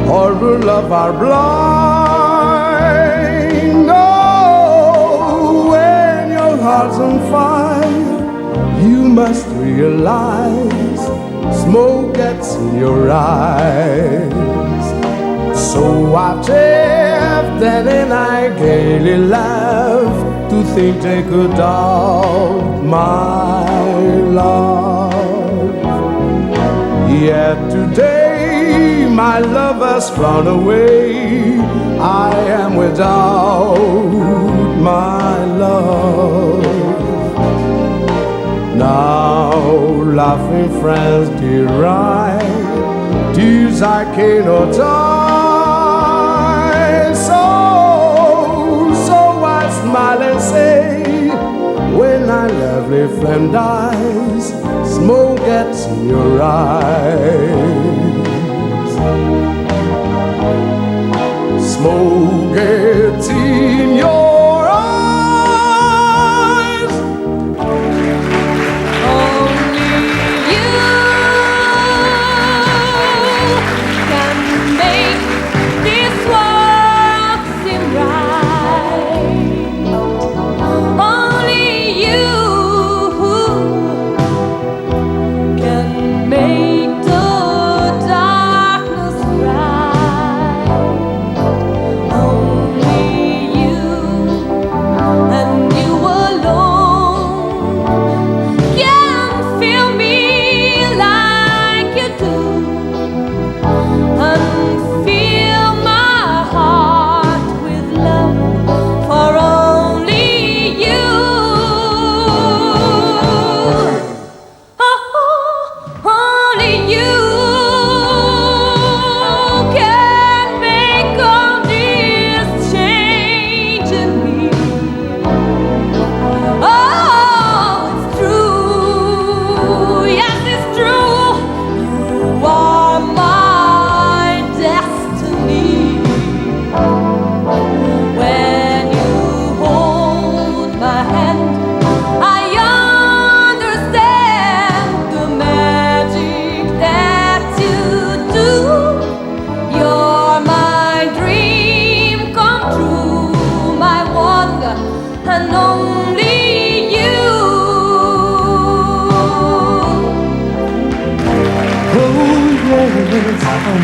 all who love are blind. Oh, when your heart's on fire, you must realize smoke gets in your eyes. So I laughed and I gaily laughed to think they could doubt my love. Yet today my love has flown away. I am without my love. Now laughing friends deride tears I cannot hide. So I smile and say, when our lovely friend dies, smoke gets in your eyes. Smoke gets in your eyes. Only you can make this world seem right. Only you can make the darkness bright.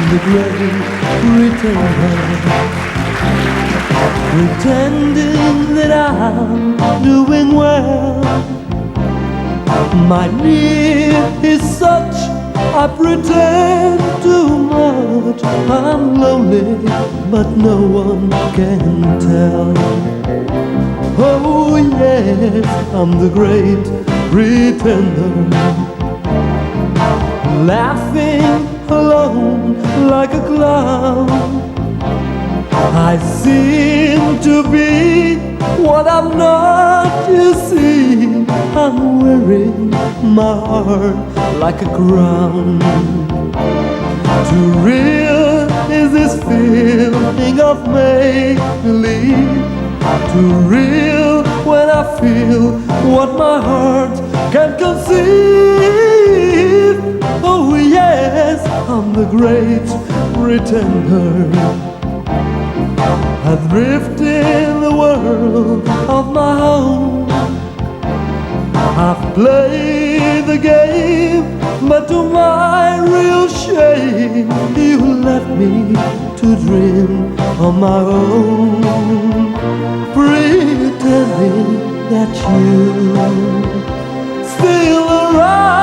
the great pretender, pretending that I'm doing well. My need is such, I pretend too much. I'm lonely, but no one can tell. Oh yes, I'm the great pretender, laughing alone like a clown. I seem to be what I'm not, you see. I'm wearing my heart like a crown. Too real is this feeling of make-believe. Too real when I feel what my heart can conceive. Oh yes, I'm the great pretender. Adrift in the world of my own. I've played the game, but to my real shame, you left me to dream on my own, pretending that you still around.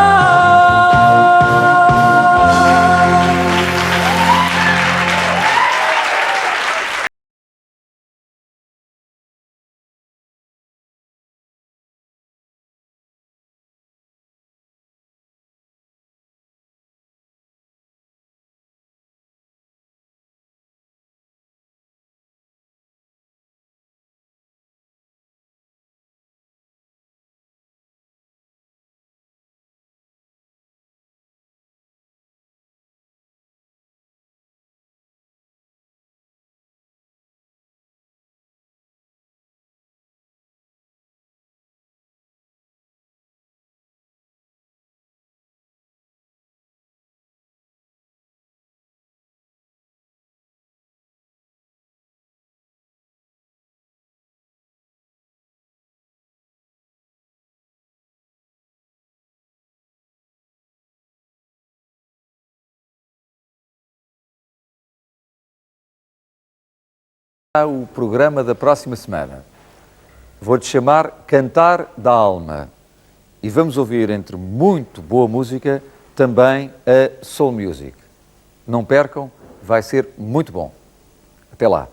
O programa da próxima semana. Vou-te chamar Cantar da Alma. E vamos ouvir, entre muito boa música, também a Soul Music. Não percam, vai ser muito bom. Até lá.